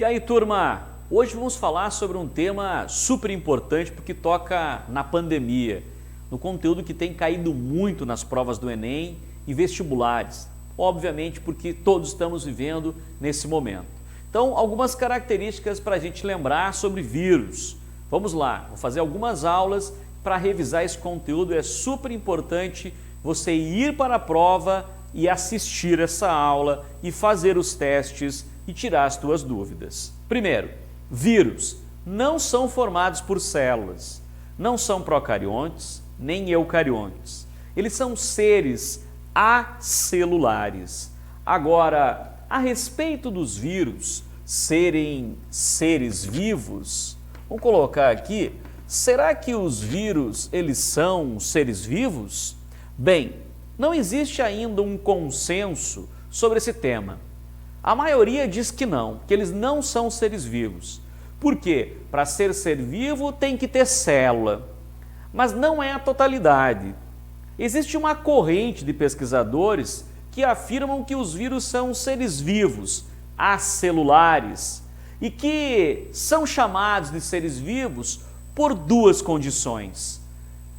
E aí, turma? Hoje vamos falar sobre um tema super importante porque toca na pandemia, no conteúdo que tem caído muito nas provas do Enem e vestibulares, obviamente porque todos estamos vivendo nesse momento. Então, algumas características para a gente lembrar sobre vírus. Vamos lá, vou fazer algumas aulas para revisar esse conteúdo. É super importante você ir para a prova e assistir essa aula e fazer os testes e tirar as suas dúvidas. Primeiro, vírus não são formados por células, não são procariontes nem eucariontes. Eles são seres acelulares. Agora, a respeito dos vírus serem seres vivos, vamos colocar aqui, será que os vírus eles são seres vivos? Bem, não existe ainda um consenso sobre esse tema. A maioria diz que não, que eles não são seres vivos. Por quê? Para ser vivo tem que ter célula, mas não é a totalidade. Existe uma corrente de pesquisadores que afirmam que os vírus são seres vivos, acelulares, e que são chamados de seres vivos por duas condições.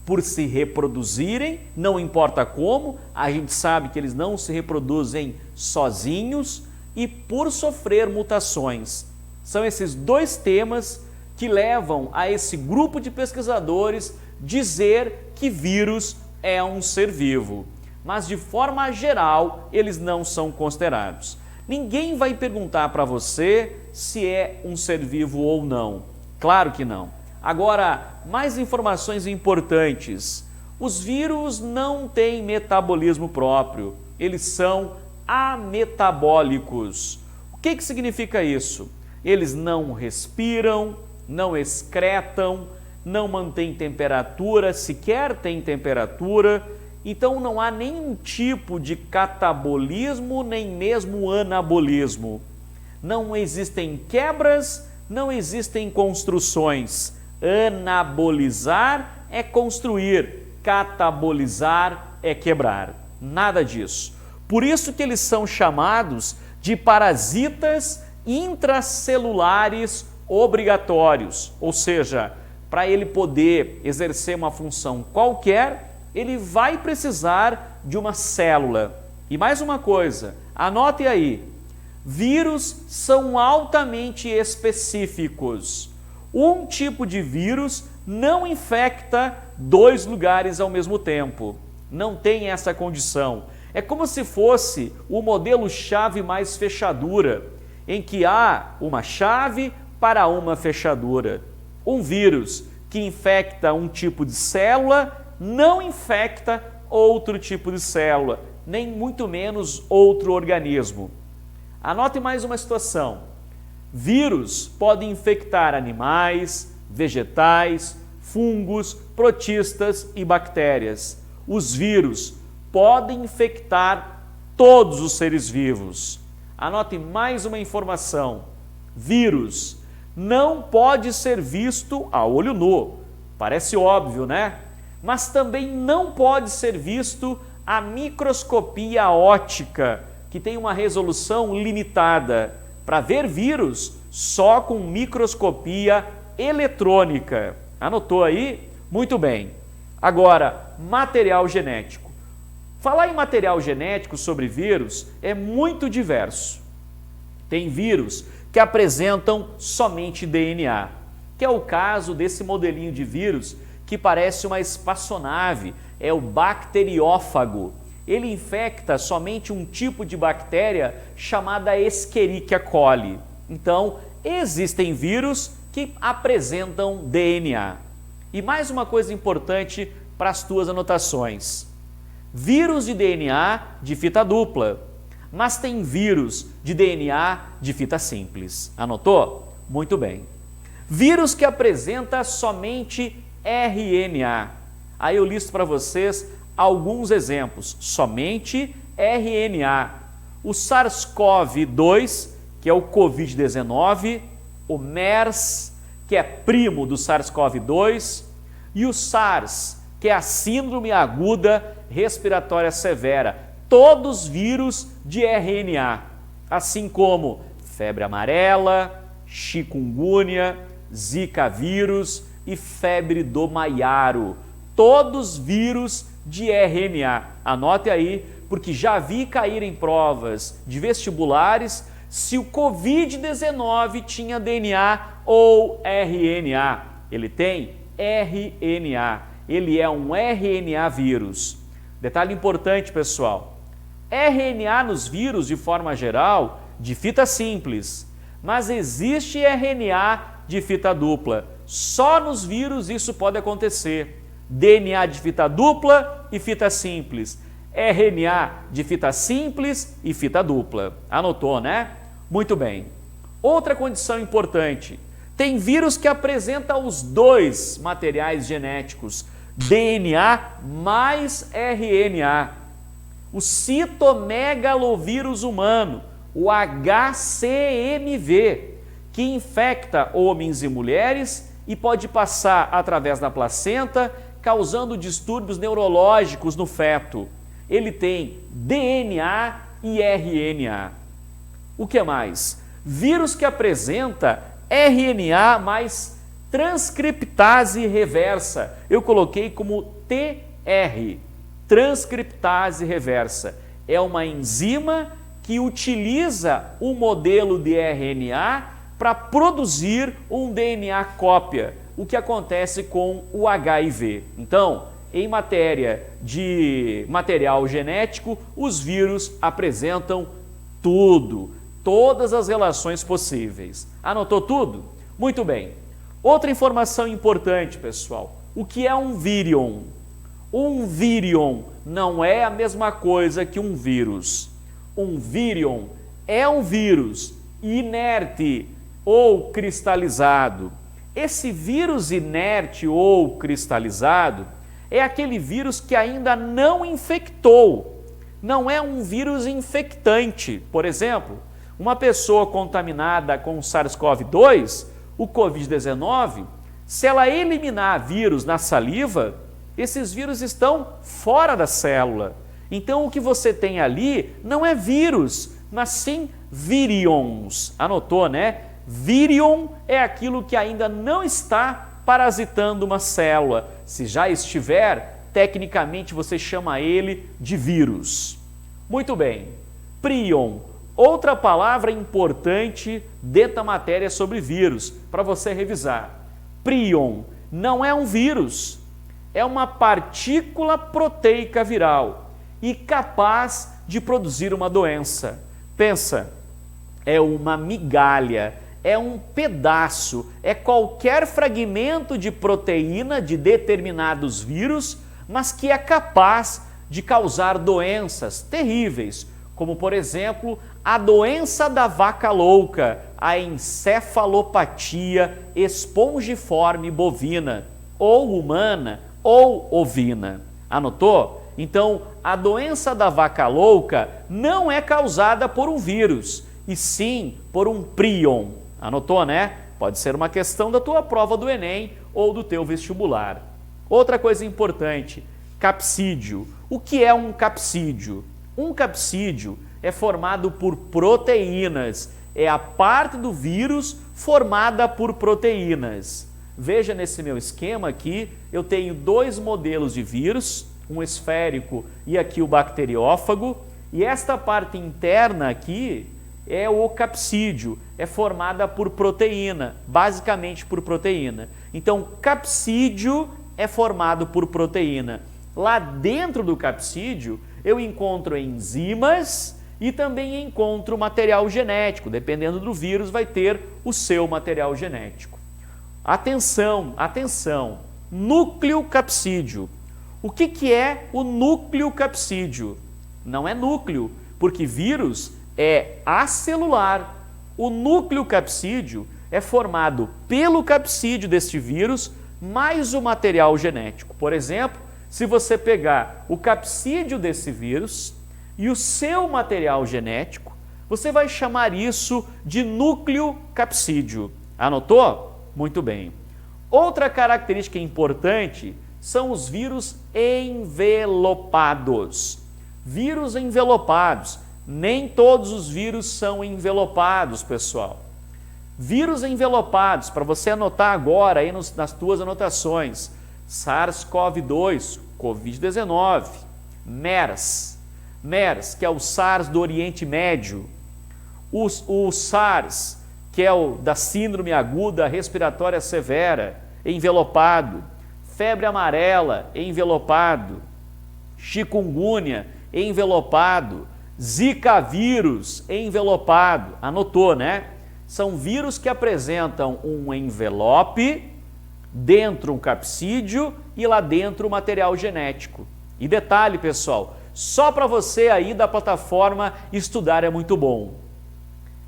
Por se reproduzirem, não importa como, a gente sabe que eles não se reproduzem sozinhos, e por sofrer mutações. São esses dois temas que levam a esse grupo de pesquisadores dizer que vírus é um ser vivo. Mas de forma geral, eles não são considerados. Ninguém vai perguntar para você se é um ser vivo ou não. Claro que não. Agora, mais informações importantes. Os vírus não têm metabolismo próprio. Eles são ametabólicos. O que significa isso? Eles não respiram, não excretam, não mantêm temperatura, sequer têm temperatura, então não há nenhum tipo de catabolismo, nem mesmo anabolismo. Não existem quebras, não existem construções. Anabolizar é construir, catabolizar é quebrar. Nada disso. Por isso que eles são chamados de parasitas intracelulares obrigatórios, ou seja, para ele poder exercer uma função qualquer, ele vai precisar de uma célula. E mais uma coisa, anote aí, vírus são altamente específicos. Um tipo de vírus não infecta dois lugares ao mesmo tempo, não tem essa condição. É como se fosse o modelo chave mais fechadura, em que há uma chave para uma fechadura. Um vírus que infecta um tipo de célula não infecta outro tipo de célula, nem muito menos outro organismo. Anote mais uma situação. Vírus podem infectar animais, vegetais, fungos, protistas e bactérias. Os vírus podem infectar todos os seres vivos. Anote mais uma informação. Vírus não pode ser visto a olho nu. Parece óbvio, né? Mas também não pode ser visto a microscopia óptica, que tem uma resolução limitada. Para ver vírus, só com microscopia eletrônica. Anotou aí? Muito bem. Agora, material genético. Falar em material genético sobre vírus é muito diverso. Tem vírus que apresentam somente DNA, que é o caso desse modelinho de vírus que parece uma espaçonave, é o bacteriófago. Ele infecta somente um tipo de bactéria chamada Escherichia coli. Então, existem vírus que apresentam DNA. E mais uma coisa importante para as tuas anotações. Vírus de DNA de fita dupla, mas tem vírus de DNA de fita simples. Anotou? Muito bem. Vírus que apresenta somente RNA. Aí eu listo para vocês alguns exemplos. Somente RNA. O SARS-CoV-2, que é o Covid-19, o MERS, que é primo do SARS-CoV-2, e o SARS, que é a Síndrome Aguda Respiratória Severa, todos vírus de RNA, assim como febre amarela, chikungunya, zika vírus e febre do maiaro. Todos vírus de RNA. Anote aí, porque já vi cair em provas de vestibulares se o Covid-19 tinha DNA ou RNA. Ele tem RNA. Ele é um RNA vírus. Detalhe importante, pessoal. RNA nos vírus, de forma geral, de fita simples. Mas existe RNA de fita dupla. Só nos vírus isso pode acontecer. DNA de fita dupla e fita simples. RNA de fita simples e fita dupla. Anotou, né? Muito bem. Outra condição importante. Tem vírus que apresentam os dois materiais genéticos, DNA mais RNA. O citomegalovírus humano, o HCMV, que infecta homens e mulheres e pode passar através da placenta, causando distúrbios neurológicos no feto. Ele tem DNA e RNA. O que mais? Vírus que apresenta RNA mais transcriptase reversa. Eu coloquei como TR, transcriptase reversa. É uma enzima que utiliza o modelo de RNA para produzir um DNA cópia, o que acontece com o HIV. Então, em matéria de material genético, os vírus apresentam tudo, todas as relações possíveis. Anotou tudo? Muito bem. Outra informação importante, pessoal. O que é um vírion? Um vírion não é a mesma coisa que um vírus. Um vírion é um vírus inerte ou cristalizado. Esse vírus inerte ou cristalizado é aquele vírus que ainda não infectou. Não é um vírus infectante. Por exemplo, uma pessoa contaminada com SARS-CoV-2, o Covid-19, se ela eliminar vírus na saliva, esses vírus estão fora da célula. Então, o que você tem ali não é vírus, mas sim vírions. Anotou, né? Vírion é aquilo que ainda não está parasitando uma célula. Se já estiver, tecnicamente você chama ele de vírus. Muito bem. Prion, outra palavra importante dentro da matéria sobre vírus, para você revisar. Prion não é um vírus, é uma partícula proteica viral e capaz de produzir uma doença. Pensa, é uma migalha, é um pedaço, é qualquer fragmento de proteína de determinados vírus, mas que é capaz de causar doenças terríveis, como por exemplo a doença da vaca louca, a encefalopatia espongiforme bovina, ou humana ou ovina. Anotou? Então, a doença da vaca louca não é causada por um vírus, e sim por um prion. Anotou, né? Pode ser uma questão da tua prova do Enem ou do teu vestibular. Outra coisa importante, capsídio. O que é um capsídio? Um capsídio é formado por proteínas, é a parte do vírus formada por proteínas. Veja nesse meu esquema aqui, eu tenho dois modelos de vírus, um esférico e aqui o bacteriófago, e esta parte interna aqui é o capsídio, é formada por proteína, basicamente por proteína. Então, capsídio é formado por proteína. Lá dentro do capsídio, eu encontro enzimas e também encontro material genético. Dependendo do vírus, vai ter o seu material genético. Atenção, atenção! Núcleo capsídio. O que é o núcleo capsídio? Não é núcleo, porque vírus é acelular. O núcleo capsídio é formado pelo capsídio deste vírus mais o material genético. Por exemplo, se você pegar o capsídio desse vírus e o seu material genético, você vai chamar isso de núcleo capsídio. Anotou? Muito bem. Outra característica importante são os vírus envelopados. Vírus envelopados. Nem todos os vírus são envelopados, pessoal. Vírus envelopados, para você anotar agora aí nas tuas anotações. SARS-CoV-2, Covid-19, MERS, que é o SARS do Oriente Médio, o SARS, que é o da Síndrome Aguda Respiratória Severa, envelopado, febre amarela, envelopado, chikungunya, envelopado, Zika vírus, envelopado, anotou, né? São vírus que apresentam um envelope, dentro um capsídeo e lá dentro o material genético. E detalhe, pessoal, só para você aí da plataforma estudar é muito bom.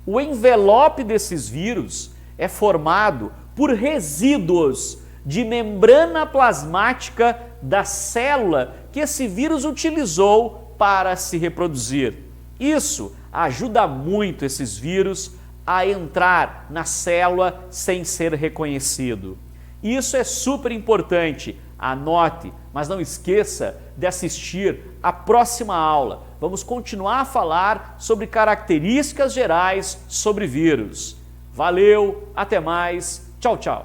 O envelope desses vírus é formado por resíduos de membrana plasmática da célula que esse vírus utilizou para se reproduzir. Isso ajuda muito esses vírus a entrar na célula sem ser reconhecido. Isso é super importante, anote, mas não esqueça de assistir a próxima aula. Vamos continuar a falar sobre características gerais sobre vírus. Valeu, até mais, tchau, tchau!